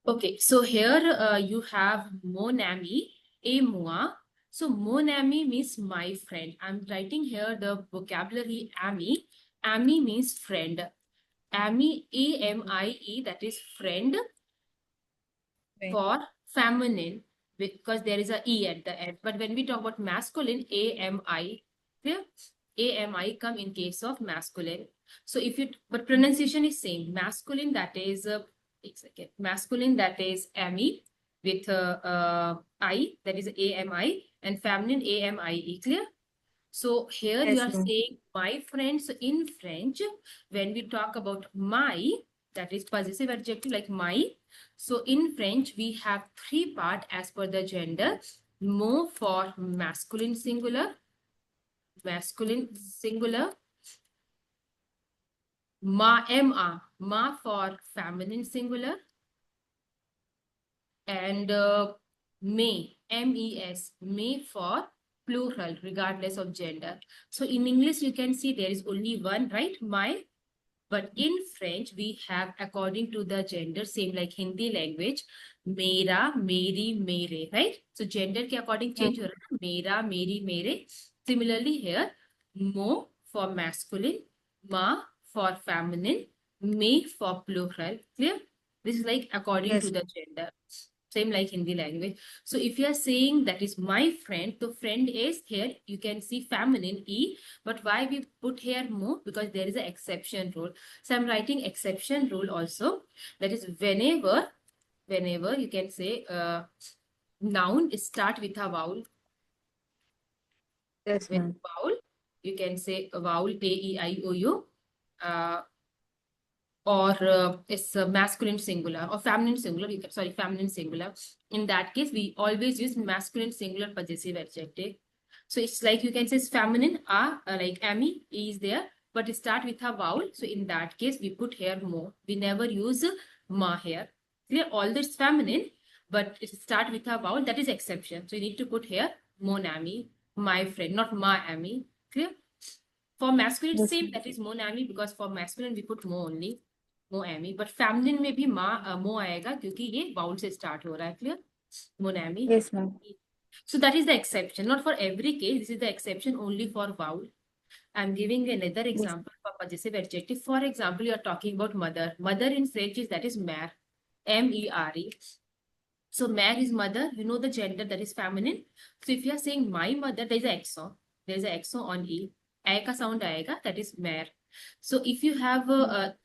Okay, so here you have mon ami, et moi. So mon ami means my friend. I'm writing here the vocabulary ami. Ami means friend. Ami, A-M-I-E, that is friend. Right. For feminine, because there is a E at the end. But when we talk about masculine, AMI, clear? AMI come in case of masculine. So if you, but pronunciation is same. Masculine, that is, masculine, that is AMI with I, that is AMI, and feminine AMIE, clear? So here you Yes, are ma'am. saying my friend. So in French, when we talk about my, that is possessive adjective like my. So in French, we have three parts as per the gender. Mo for masculine singular, ma for feminine singular, and may for plural regardless of gender. So in English you can see there is only one, right? My. But in French we have according to the gender, same like Hindi language, mera, meri, mere, right? So gender के according change हो रहा है, mera, meri, mere. Similarly here, mo for masculine, ma for feminine, me for plural. Clear? This is like according to Yes. the gender. Same like Hindi language. So if you are saying that is my friend, the friend is here, you can see feminine E, but why we put here mo? Because there is an exception rule. So I'm writing exception rule also. That is whenever you can say noun start with a vowel. Yes, With ma'am. vowel, you can say a vowel A-E-I-O-U. Or it's a masculine singular or feminine singular. Sorry, feminine singular. In that case, we always use masculine singular possessive adjective. So it's like you can say it's feminine, like Amy is there, but it start with a vowel. So in that case, we put here mo. We never use ma here. Clear? All this feminine, but it start with a vowel. That is exception. So you need to put here mon ami, my friend, not ma ami. Clear? For masculine, Yes, same, ma'am. that is mon ami, because for masculine we put mo only. मोएमी, but feminine में भी मो आएगा क्योंकि ये bowl से start हो रहा है. Clear? मोनेमी. Yes, ma'am. So that is the exception, not for every case. This is the exception only for vowel. I'm giving another Yes. example for possessive adjective. For example, you are talking about mother. Mother in French is, that is mère, M-E-R-E. So mère is mother. You know the gender, that is feminine. So if you are saying my mother, there is an accent. There is an accent on E. A का sound आएगा, that is mère. So if you have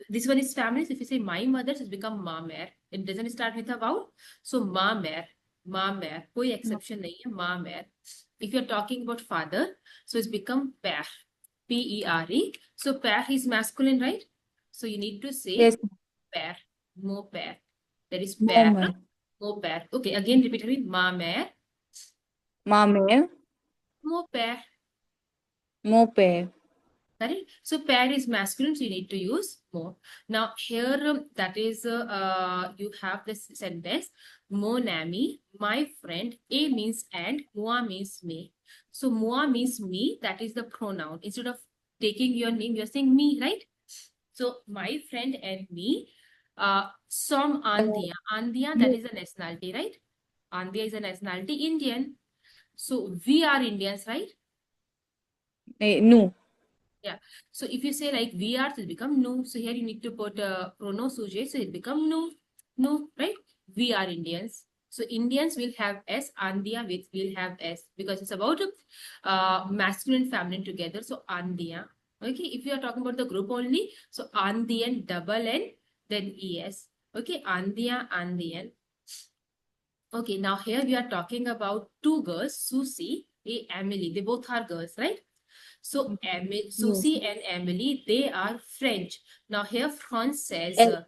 this one is family. So if you say my mother, it's become ma mère. It doesn't start with a vowel. So ma mère. कोई exception नहीं है, ma mère. If you're talking about father, so it's become père, P-E-R-E. So père is masculine, right? So you need to say Yes, père, mon père. There is ma'am. père, mon père. Okay, again repeat me. Ma mère, Ma mère, mon père. mon père. Correct? So pair is masculine, so you need to use more. Now here, that is, you have this sentence, mon ami, my friend. A means and, moi means me. So moi means me, that is the pronoun. Instead of taking your name, you're saying me, right? So my friend and me, som Andhya. Andhya, that is a nationality, right? Andhya is a nationality, Indian. So we are Indians, right? Nous. Yeah. So if you say like we are, so it become no. So here you need to put prono sujet, so it become no. No, right? We are Indians. So Indians will have S, Andhya will have S, because it's about masculine and feminine together. So Andhya. Okay, if you are talking about the group only, so Andhyan double N, then ES. Okay, Andhya, Andhyan. Okay, now here we are talking about two girls, Susie and Emily. They both are girls, right? So Yes. Susie and Emily, they are French. Now here France says, Elle.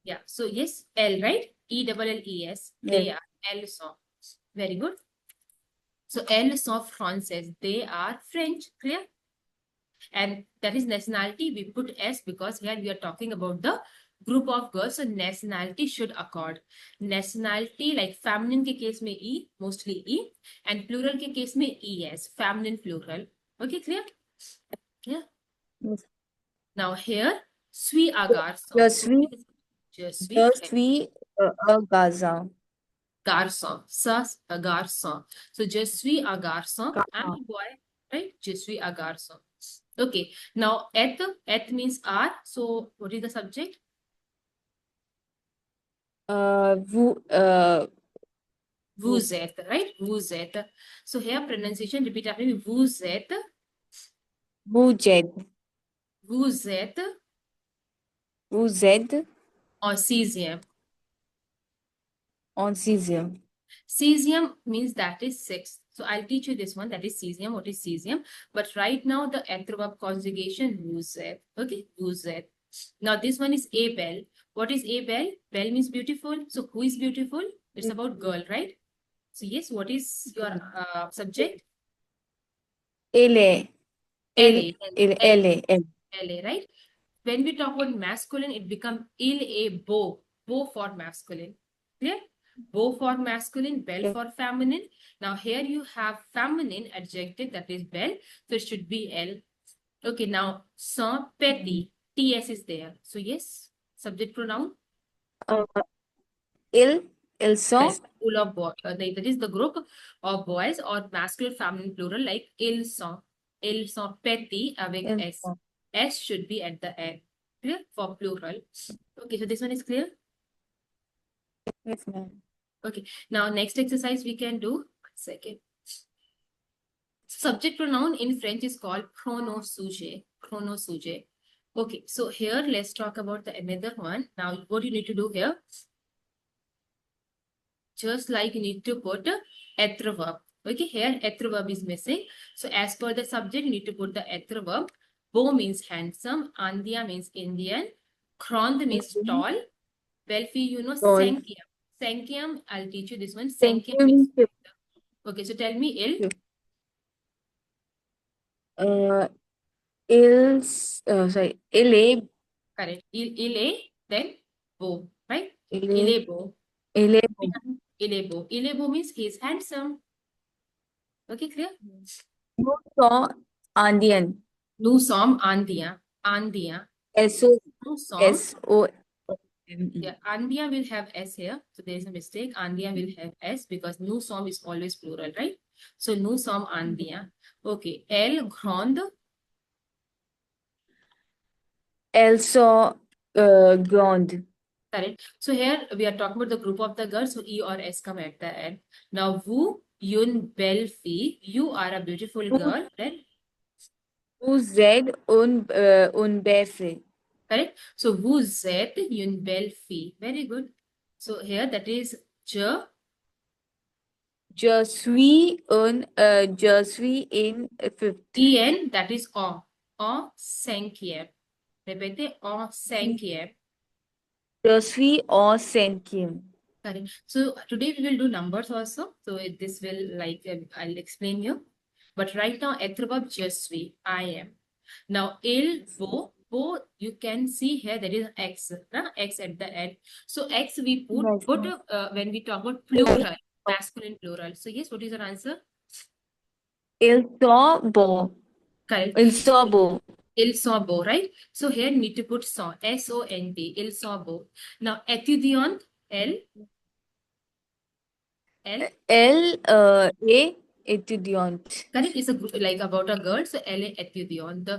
yeah. So yes, L, right? E-double-L-E-S. Yes. They are L sont. Very good. So L sont françaises. They are French. Clear? And that is nationality. We put S because here we are talking about the group of girls. So nationality should accord. Nationality, like feminine के case में E, mostly E, and plural के case में ES, feminine plural. Okay, clear? Yeah. Yes. Now here, suis à garçon. Je So suis, je suis, je okay. suis A garçon. Garçon. Garçon. So je suis un garçon. I'm Garçon. a boy, right? Je suis un garçon. Okay. Now et means are. So what is the subject? Vous, Vous êtes, right? Vous êtes. So here pronunciation, repeat after me. Vous êtes. vous êtes, Vous êtes vous êtes en sixième. en sixième. Cesium means that is sixth. So I'll teach you this one, that is cesium. What is cesium? But right now the être verb conjugation vous êtes. Okay, vous êtes. Now this one is a belle. What is a belle? Belle means beautiful. So who is beautiful? It's about girl, right? So yes, what is your subject? Elle est, elle. Elle, right? When we talk about masculine, it becomes il est beau. Beau for masculine. Clear? Beau for masculine, belle Yeah. for feminine. Now here you have feminine adjective, that is belle. So it should be elle. Okay, now sans petit. TS is there. So yes, subject pronoun. Ils sont, Full of boys. That is the group of boys or masculine, feminine, plural, like ils sont. Ils sont petits avec ils S. sont. S should be at the end. Clear? For plural. Okay, so this one is clear. Yes, ma'am. Okay, now next exercise we can do. 1 second. Subject pronoun in French is called pronossujet. Pronossujet. Okay, so here let's talk about the another one. Now, what you need to do here? Just like you need to put être verb. Okay, here être verb is missing. So as per the subject, you need to put the être verb. Beau means handsome. Andia means Indian. Grand means tall. Belfi, you know, Tall. Sankyam. Sankyam, I'll teach you this one. Thank Sankyam means. you. Okay, so tell me il. Il est, Correct. Il est, then beau, right? il Il est, est beau. il est beau. Il est beau. Il est beau means he's handsome. Okay, clear? Nous sommes indiens. Nous sommes Andia. Andia. S-O-S-O-M-E. Nous sommes. Yeah, Andia will have S here. So there is a mistake. Andia will have S because nous sommes is always plural, right? So nous sommes Andia. Okay. Elle grande. Elles sont grandes. Correct. So here we are talking about the group of the girls. So E or S come at the end. Now, vous, une belle fille. You are a beautiful girl. Then, Vous êtes une belle fille. correct. So, vous êtes une belle fille. Very good. So here that is je. Je suis in fifth. En, that is en cinquième. Répétez, en cinquième. Je suis en cinquième. Correct. So today we will do numbers also. So this will like I'll explain you. But right now, être verb je suis, I am. Now il, vous, you can see here there is X, X at the end. So X we put when we talk about plural, masculine plural. So yes, what is your answer? Ils sont beaux. Correct. Ils sont beaux. Ils sont beaux, right? So here need to put sont, S-O-N-T, ils sont beaux. Now étudiante, elle. Elle est étudiante. Correct, it's like about a girl. So elle est étudiante.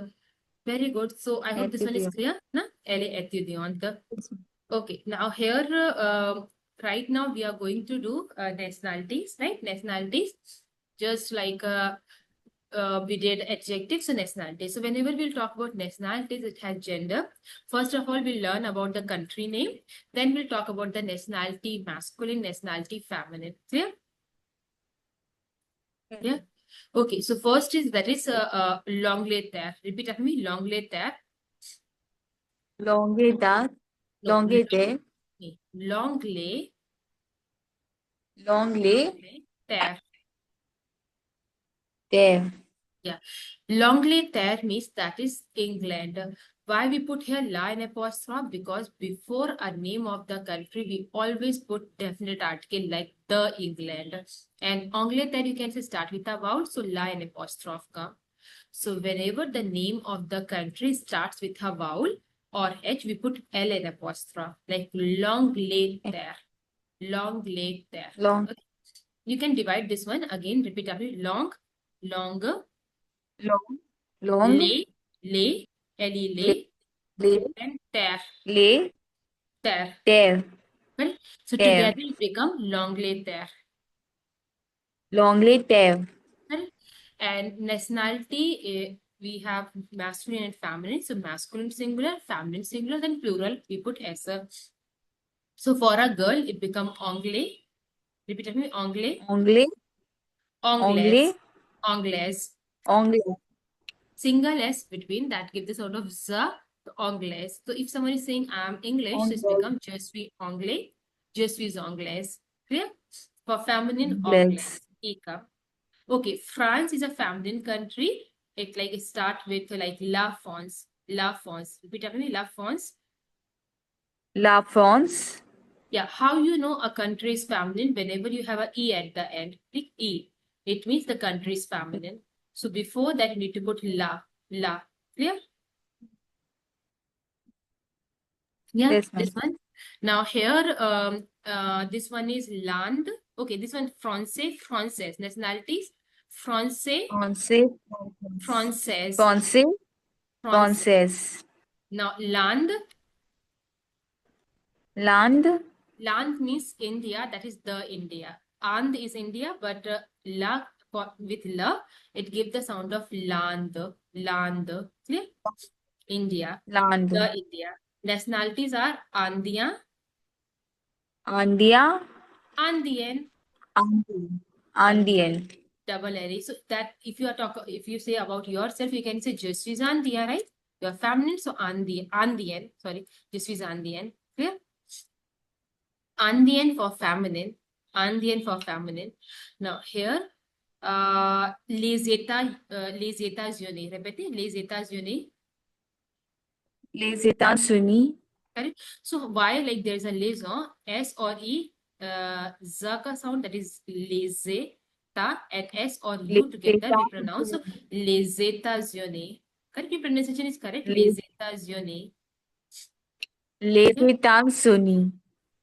Very good. So I hope this one is clear. Na? Elle est étudiante. Okay, now here, right now we are going to do nationalities, right? Nationalities, just like we did adjectives and nationalities. So whenever we'll talk about nationalities, it has gender. First of all, we'll learn about the country name. Then we'll talk about the nationality, masculine, nationality, feminine. Clear? Yeah. Okay, so first is that is l'Angleterre. Repeat after me, l'Angleterre. L'Angleterre. No, L'Angleterre. L'Angleterre. Terre. Yeah. L'Angleterre means that is England. Why we put here la and apostrophe? Because before a name of the country, we always put definite article like the England. And Angleterre, you can say start with a vowel, so la and apostrophe come. So whenever the name of the country starts with a vowel or H, we put L and apostrophe, like L'Angleterre. L'Angleterre. Long. Okay. You can divide this one again. Repeat after me. Long, longer, Long. Long. lay, lay, L-E, Lay. lay, Lay. and terre, Lay. terre. Tear. Right? So Tear. together it become L'Angleterre. Longley. Tear. Right? And nationality, we have masculine and feminine. So masculine singular, feminine singular, then plural, we put S. So for a girl, it become anglais. Repeat after me, anglais, Anglais. anglaise, Anglais. anglaise. Anglais. Single S between that give the sound of Z, to anglaise. So if someone is saying I'm English, so it's Anglais. become je suis anglais, je suis anglaise. Clear? For feminine, anglaise. Anglais. Eka. Okay, France is a feminine country. It start with like La France. La France. Repeat after me, La France. La France. Yeah, how you know a country is feminine? Whenever you have a E at the end, click E. It means the country is feminine. So before that, you need to put La. La. Clear? Yeah, Yes, ma'am. this one. Now here, this one is land. Okay, this one Francais, Française. Nationalities, Francais, Français. Française, Français. Français. Française. Now land, Land. land means India. That is the India. And is India, but la with la, it gives the sound of land. Land. Clear? India. Land. The India. Nationalities are Andian, Andia. Andean, Andean. Andean. double L. So that if you say about yourself, you can say je suis Andia, right? You're feminine, so Andean. Sorry, je suis Andean. Clear? Andean for feminine. Andean for feminine. Now here, les États-Unis. Répétez, les États-Unis. Les États-Unis. Correct? So why like there's a liaison S or E, Z ka sound, that is les ta, and S or Les U together we États- pronounce so les États-Unis. Correct? Your pronunciation is correct. Les, Les États-Unis. les Yeah. États-Unis.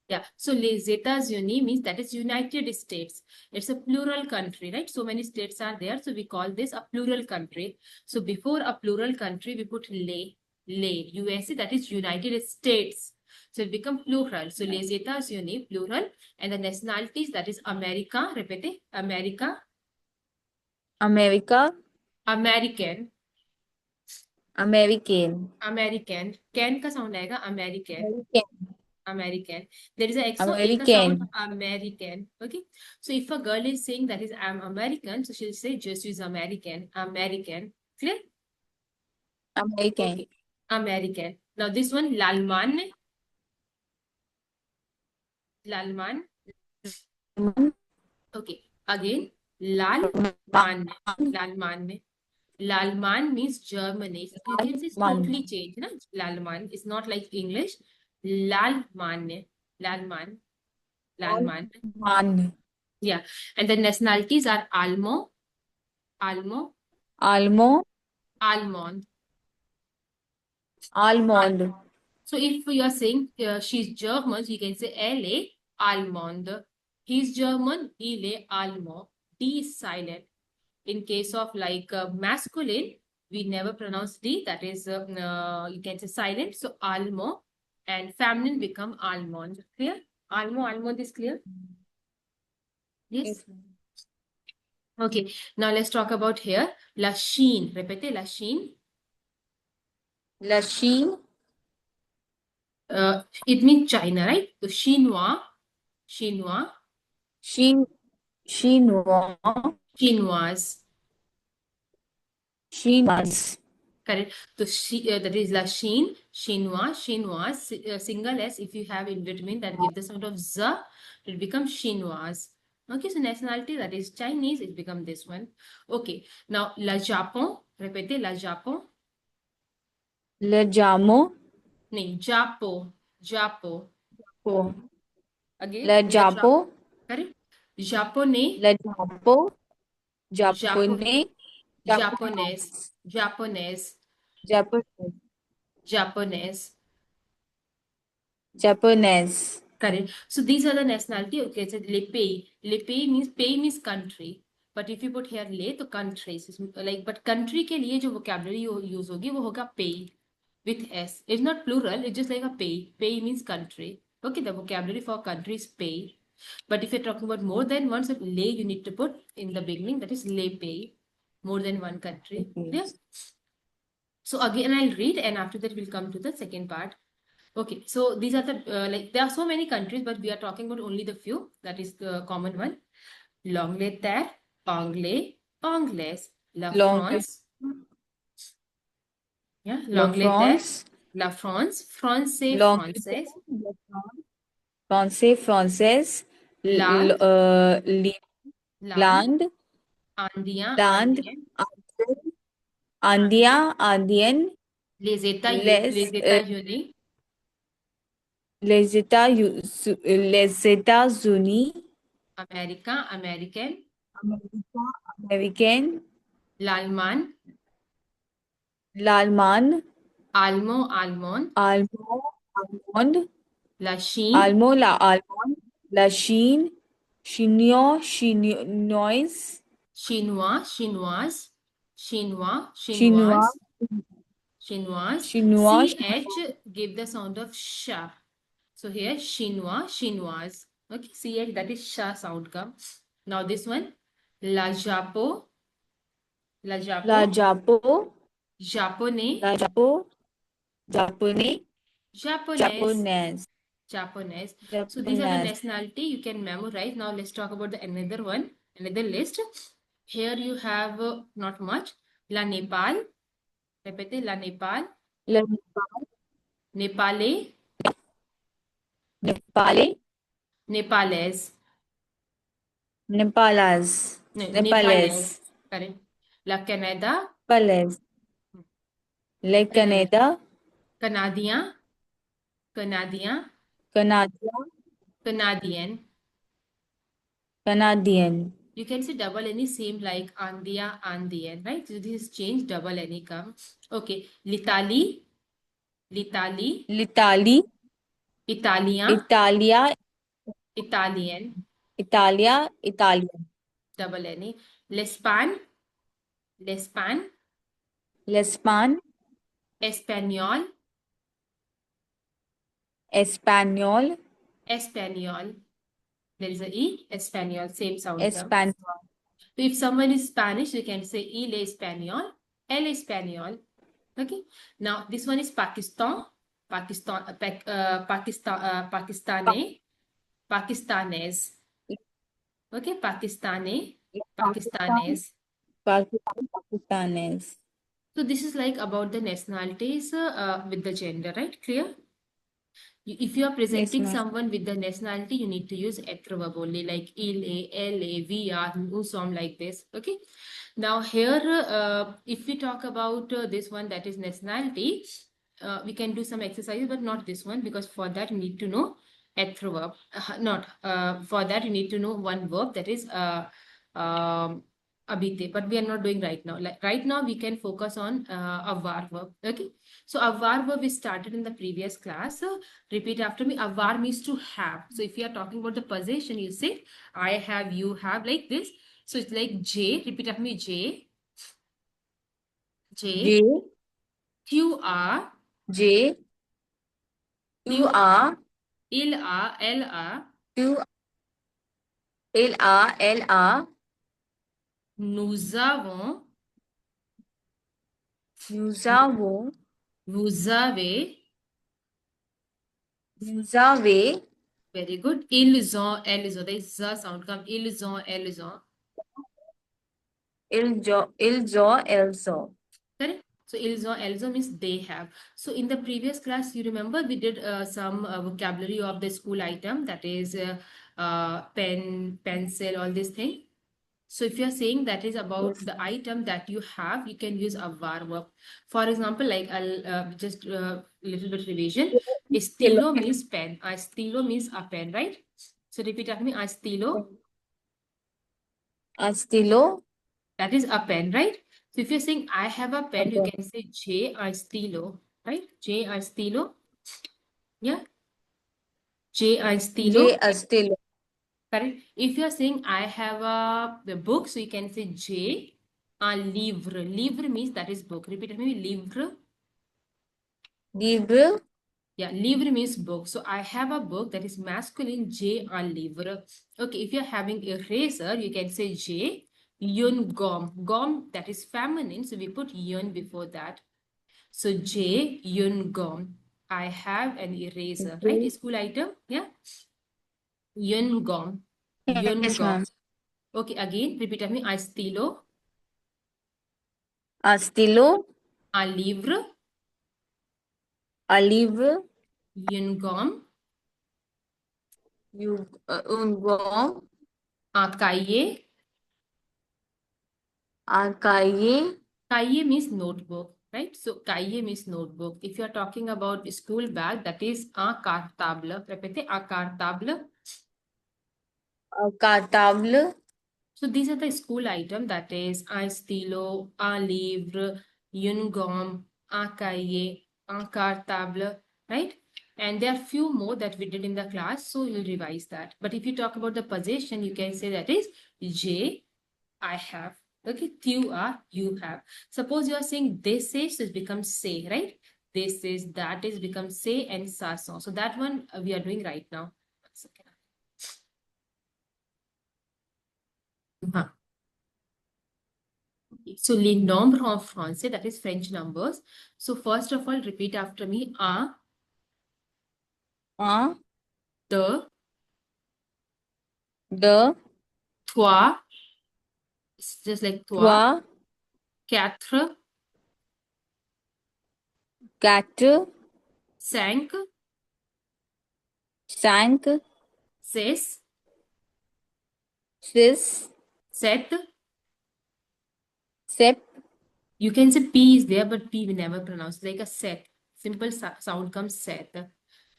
Yeah. So les États-Unis means that is United States. It's a plural country, right? So many states are there. So we call this a plural country. So before a plural country, we put les. USA, that is United States. So it become plural. So les États-Unis, plural. And the nationalities, that is America. Repete. America. America. American. American. American. Can का sound आएगा American. American. American. There is a exo A ka sound American. American. Okay. So if a girl is saying that is I'm American, so she'll say just is American. American. Clear? American. Okay. American. Now this one Lalman. Lalman. Okay. Again Lalman. Lalman. Lalman means Germany. You can say it's totally changed. Na? Lalman. It's not like English. Lalman. Lalman. Lalman. Man. Yeah. And the nationalities are Almo, Almo. Almond. Almond. So if you are saying she's German, so you can say Elle Almond. He's German, Ile Almo. D is silent. In case of like masculine, we never pronounce D. That is, you can say silent. So Almo. And feminine become Almond. Clear? Almo, Almond is clear? Yes? Okay. Now let's talk about here. La Chine. Repete, La Chine. La Chine. It means China, right? So Chinois, Chinois, Chinois. Chinoise. Chinoise. Correct. So that is La Chine, Chinois, Chinoise. Single S. If you have in between, that gives the sound of Z. It becomes Chinoise. Okay. So nationality, that is Chinese. It becomes this one. Okay. Now La Japon. Repete, La Japon. Le Jamo. No, Japo. Japo. Oh. Again. Le Japo. Correct. Japonais. Le Japo. Japonais. Japonais. Japonese. Japonais. Japonese. Japonese. Correct. So these are the nationality. Okay, so le pays. Le pays means country. But if you put here le, तो countries. Like, but country के लिए जो vocabulary use होगी वो होगा pay with s. It's not plural. It's just like a pay. Pay means country. Okay, the vocabulary for country is pay. But if you're talking about more than one, so le you need to put in the beginning. That is le pay. More than one country. Okay. Yeah. So again, I'll read, and after that we'll come to the second part. Okay, so these are the like there are so many countries, but we are talking about only the few. That is the common one. L'Angleterre, Anglais, Anglaise, La Long France. Yeah, La L'Angleterre, France, La France, Français, Long Française, Français, Française, Land, Land, Land, Land, Andien, Land, Andien, Andia, Andien, les les, États-Unis, les les États-Unis, America, American, America, American, l'Allemagne, l'Allemagne, Allemand, Allemand, Allemande, la Chine, Allemand, la Chine, Chinoise, Chinois, Chinoise, Chinois, Chinois, Chinoise, Chinoise. Chinois, CH give the sound of sh. So here Chinois, Chinoise. Okay, CH that is sh sound comes. Now this one, La Japo, La la Japo, Japo, Japonais, la Japo, Japonais, Japonaise, Japonaise, Japonaise. So these are the Japonaise, nationality you can memorize. Now let's talk about the another one, another list. Here you have not much. La Nepal. Répétez, la Nepal. le Nepalais, Nepalais, Nepalaise. Nepalese, No, Nepalese, Nepalaise. Correct. La Canada, Nepalese, le Canada, Canadien, Canadien, Canada, Canadian. Canadian, You can say double any same like Andia, Andean, right? So this is change, double any comes. Okay. L'Italie, l'Italie, l'Italie, Italien, Italia, Italian, Italia, Italian, double any. L'Espagne, l'Espagne, l'Espagne, Espagnol, Espagnol, Espagnol. There is a E, Espagnol, same sound comes. Espagnol, So if someone is Spanish, you can say Il español, el español. Okay. Now this one is Pakistan, Pakistani, Pakistanes. Okay, Pakistani, Pakistanes. Pakistanis. So this is like about the nationalities with the gender, right? Clear? If you are presenting ma'am. someone with the nationality, you need to use verb only, like il, la, we are, nous sommes, like this. Okay. Now here, if we talk about this one, that is nationality, we can do some exercises, but not this one, because for that you need to know verb. Not for that you need to know one verb, that is abite. But we are not doing right now. Like right now, we can focus on avar verb. Okay. So avar verb we started in the previous class. Repeat after me. Avar means to have. So if you are talking about the possession, you say I have, you have, like this. So it's like J. Repeat after me. J. J, Q R. J, Q, R, Il A. L A. Q, L, R, L, R, Nous avons. nous avons, Vous avez. vous avez, Very good. Ils ont. Elles ont. There is a sound come. Ils ont. Elles ont. ils ont. Correct? So ils ont means they have. So in the previous class, you remember we did some vocabulary of the school item, that is pen, pencil, all this thing. So if you are saying that is about Yes. the item that you have, you can use a verb. For example, like I'll just little bit revision. Estilo means pen. Estilo means a pen, right? So repeat after me. Estilo. Estilo, That is a pen, right? So if you're saying I have a pen, you okay. can say J estilo, right? J estilo. Yeah. J ein stilo. J a stilo. Correct. If you are saying I have a book, so you can say J un livre. Livre means that is book. Repeat after me. Livre. Livre. Yeah, livre means book. So I have a book, that is masculine, J un livre. Okay, if you're having eraser, you can say J yun gom. Gom, that is feminine, so we put yun before that. So J yun gom. I have an eraser, right? Okay. School item, yeah. Yun gom. Yun Yes, gom. ma'am. Okay, again, repeat after me. I stilo, A stilo. un livre, A livre. yun gom, Un gomme. un cahier. A cahier. Cahier means notebook, right? So cahier means notebook. If you are talking about school bag, that is un cartable. Répétez, un cartable. A cartable. So these are the school item, that is un stylo, un livre, une gomme, un cahier, un cartable, right? And there are few more that we did in the class, so you'll revise that. But if you talk about the possession, you can say that is J, I have. Okay, tu are, you have. Suppose you are saying this is, so it becomes say, right? This is, that is becomes say and ça sont. So that one we are doing right now. One second. Huh. So les nombres en français, that is French numbers. So first of all, repeat after me. Un, Un. deux, Deux. trois, it's just like trois, Trois. quatre, Quatre. cinq, Cinq. six, Six. sept. Sept. You can say P is there, but P we never pronounce. It's like a set. Simple sound comes set.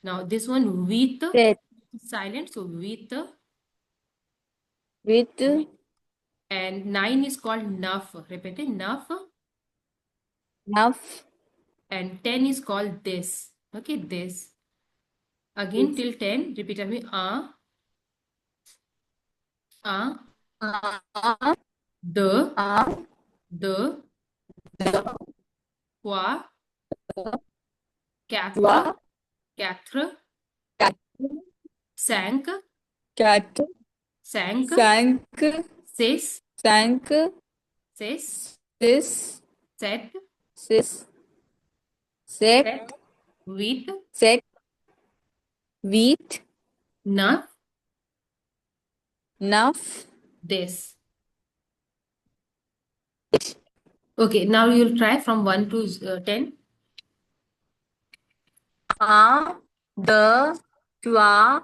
Now this one with Sept. silent, so with, With. and 9 is called neuf. Repeat it, neuf. Neuf. And 10 is called this. Okay, this. Again till 10, repeat after me. Un, Un. deux, Un. deux, Deux. trois, quatre, Trois. quatre, Quatre. cinq, Quatre. cinq, Cinq. six, Cinq. six, Six. sept, Six. Sept. sept, huit, Sept. Huit. neuf, Neuf. this. Okay, now you'll try from 1 to 10. Un. Deux. Trois.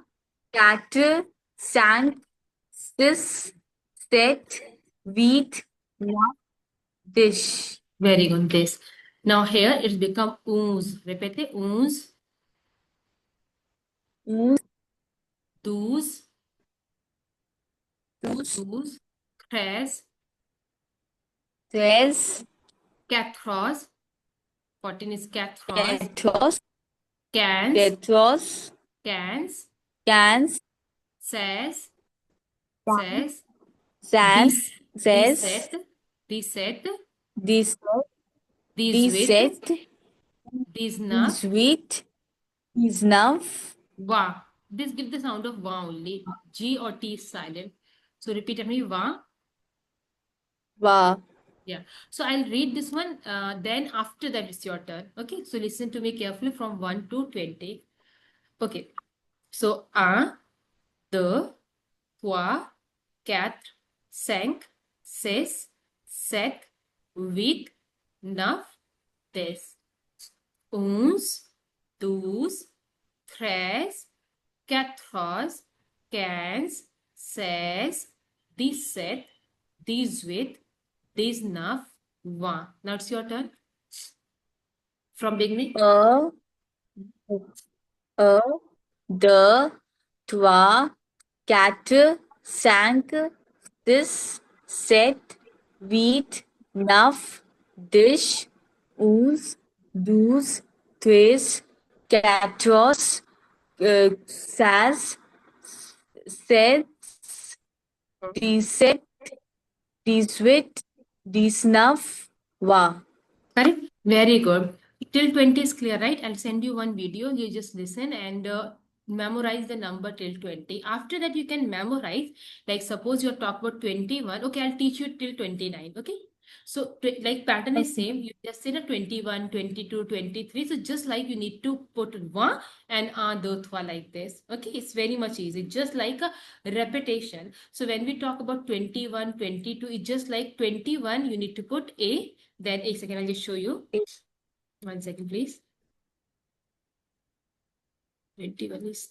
Quatre. Cinq. Six. Sept. Huit. Neuf. Dix. Very good, this. Now here it's become 11. Repeat 11, Onze. 12, Douze. 12, 13, Treize. 14, 14 is 14, Quatorze. 15, Quatorze. 15, Quinze. 16, Quinze. 16, Seize. 17, 17, 17. 18, 17. 19. 18. 19. Wow. This gives the sound of wow only. G or T is silent. So repeat after me. Wow. Wow. Yeah. So I'll read this one. Then after that, it's your turn. Okay. So listen to me carefully from 1 to 20. Okay. So, 1, 2, 3, 4, 5, 6, 7, 8, 9, 10, 11, 12, 13, 14, 15, 16, 17, 18, 19, 20. Now it's your turn. From beginning. Un, deux, trois, quatre, cinq, six, sept, huit, neuf, dix, onze, douze, treize, 14, says, says, deset, deswit, desnuff, wa. Correct? Very good. Till 20 is clear, right? I'll send you one video. You just listen and memorize the number till 20. After that, you can memorize. Like suppose you're talking about 21. Okay, I'll teach you till 29. Okay. So like pattern is same. You just say the 21, 22, 23. So just like you need to put one and dotwa like this. Okay. It's very much easy. Just like a repetition. So when we talk about 21, 22, it's just like 21. You need to put a. Then a second, I'll just show you. 1 second, please. 21 is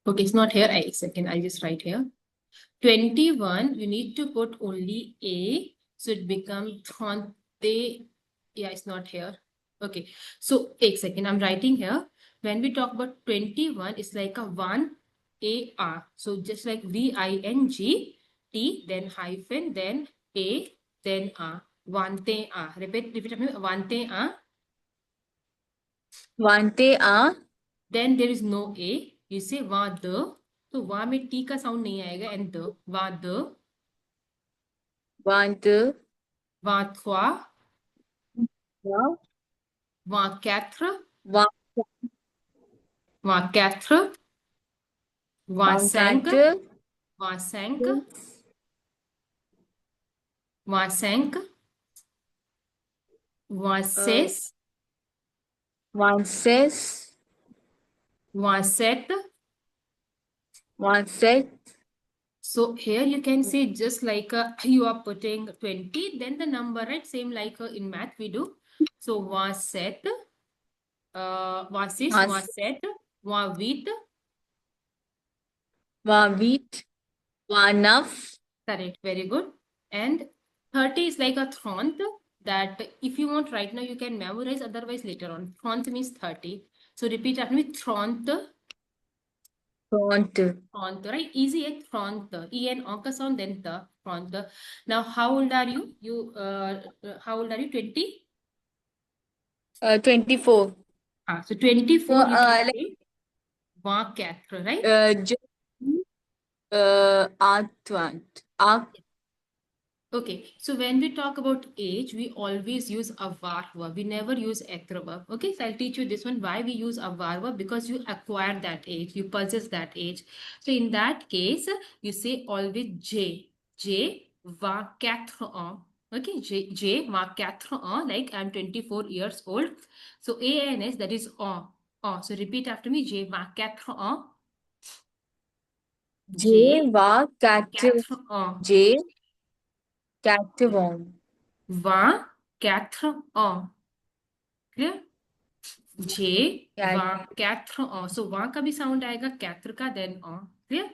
okay, it's not here. A second, I'll just write here. 21, you need to put only a, so it becomes 30. Yeah, it's not here. Okay, so a second, I'm writing here. When we talk about 21, it's like a 1 AR. So just like VING, T, then hyphen, then A, then A. Vante A. Repeat after me. Vante A. Vante a, Then there is no A. You say va the. तो वहां में T का sound नहीं आएगा and the वा the vante, वा थ्वा va, वा कैथ्र va, वा कैथ्र वा सैंक vancante, वा सैंक वा सैंक वा सेस vances, वा set vancet, So here you can see just like you are putting 20, then the number, right? Same like in math we do. So was set, was is, vas, was set, was with, vavit, vanaf, correct, very good. And 30 is like a thront that if you want right now you can memorize, otherwise later on. Thront means 30. So repeat after me, thront, front, thront, right? Easy, thront, E and O ka sound, then the thront. Now how old are you? How old are you? 20? 24. So So, 24 you can like, say va quatre, right? Artvant, Okay, so when we talk about age, we always use avar verb. We never use etra verb. Okay, so I'll teach you this one. Why we use avar verb? Because you acquire that age, you possess that age. So in that case, you say always J. J va quatre ans. Okay, J va quatre ans. Like I'm 24 years old. So ANS, that is on. So repeat after me. J va quatre ans. J, J va, cat, quatre ans. J, catavon, 24 ans. Clear? J, cat, 24 ans. So, वहाँ का भी sound आएगा, 4 का, then ans. Clear?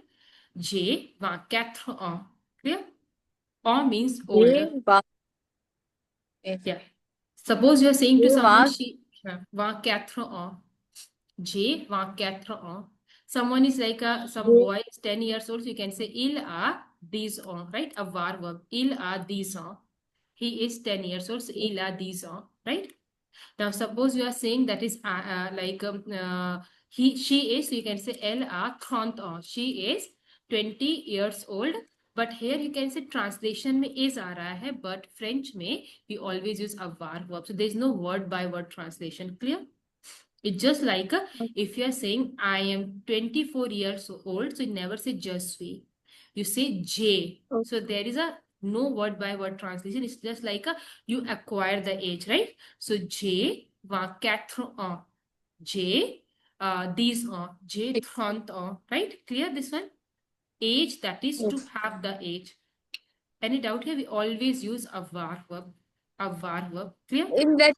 J, 24 ans. Clear? Ans means older. J, va, Yeah. Suppose you are saying to J, someone, va, she, 24 ans. J, 24 ans. Someone is like some J, boy is 10 years old, so you can say, il a 10 ans, right? A var verb. Il a 10 ans. He is 10 years old, so il a 10 ans, right? Now, suppose you are saying that is she is, so you can say elle a 30 ans. She is 20 years old. But here you can say translation में is आ रहा है, but French में we always use avoir verb. So there is no word by word translation. Clear? It's just like if you are saying I am 24 years old, so you never say je suis. You say J. So there is a no word by word translation. It's just like you acquire the age, right? So J, 24 ans. J, these ans. J, 30 ans. Right? Clear this one? Age, that is to have the age. Any doubt here? We always use avoir verb. Avoir verb. Clear? in that,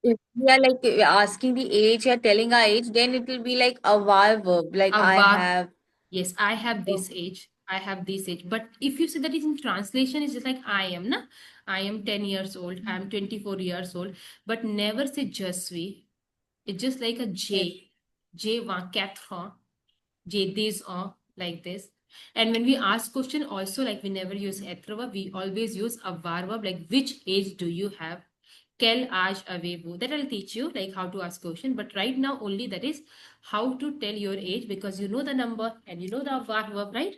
if we are like asking the age, you're telling our age, then it will be like a var verb, like I Avoir. have. Yes, I have this age. I have this age. But if you say that is in translation, it's just like I am, na? I am 10 years old. I am 24 years old. But never say je suis. It's just like a J. J 24 ans. J these ans, like this. And when we ask question also, like we never use être verb, we always use avoir verb, like which age do you have? Quel âge avez-vous? That I'll teach you like how to ask question. But right now only that is how to tell your age because you know the number and you know the verb, right?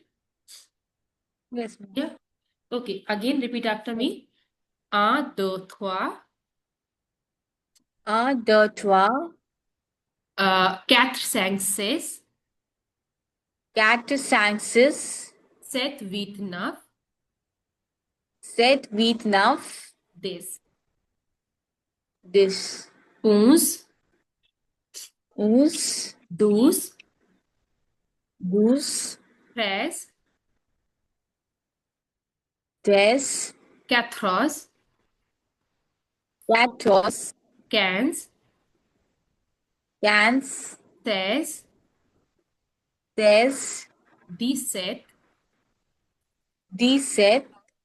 Yes, ma'am. Yeah. Okay. Again, repeat after me. Un, deux, trois. Un, deux, trois, Quatre, cinq, six. quatre, cinq, six, Sept, huit, neuf. sept, huit, neuf, 10. 10, 11, 11, 12, 12, 13, 13, 14, 14, 15, 15, 16, 16, 17, 17, 18, 18, 19, 19, 20,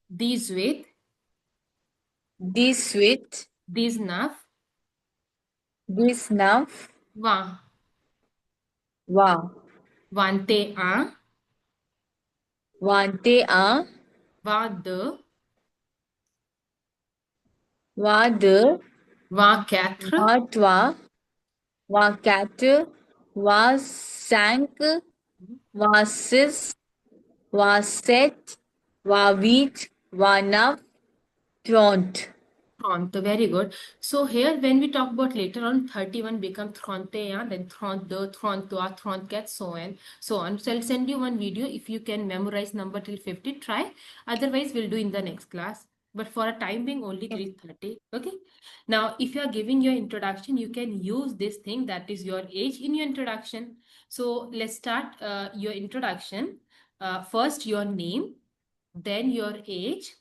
20, 21, 21, 22, 22, 24, 23, 24, 25, 26, 27, 28, 29, 30. 30. Very good. So here when we talk about later on 31 become 31, then 32, 33, 34, so on, so on. So I'll send you one video if you can memorize number till 50, try. Otherwise we'll do in the next class. But for a time being only till 30. Okay. Now if you are giving your introduction, you can use this thing that is your age in your introduction. So let's start your introduction. First your name, then your age,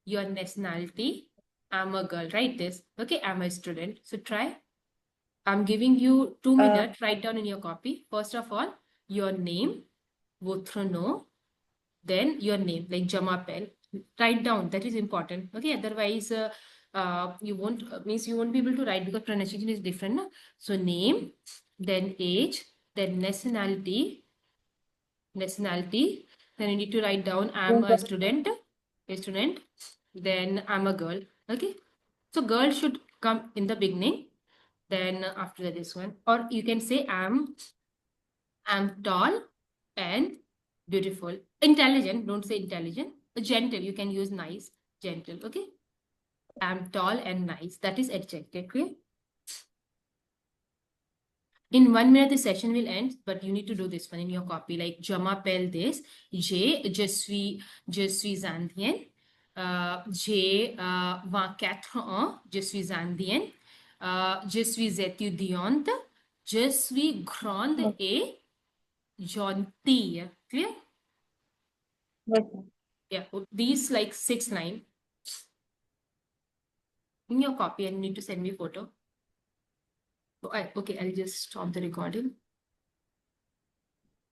your nationality. I'm a girl. Write this. Okay, I'm a student. So try. I'm giving you 2 minutes. Write down in your copy. First of all, your name, votre nom, then your name, like Jamapel. Write down. That is important. Okay, otherwise, you won't means you won't be able to write because pronunciation is different. No? So name, then age, then nationality. Then you need to write down I'm a student, then I'm a girl. Okay. So girl should come in the beginning, then after this one. Or you can say I'm tall and beautiful. Intelligent, don't say intelligent. Gentle, you can use nice, gentle. Okay. I'm tall and nice. That is adjective. Okay. In 1 minute, the session will end, but you need to do this one in your copy. Like, je m'appelle this. Je suis indienne. J'ai 24 ans. Je suis indienne. Je suis étudiante. Je suis grande et gentille. Clear? Yes. Yeah. These like 6 lines in your copy, and you need to send me photo. Okay, I'll just stop the recording.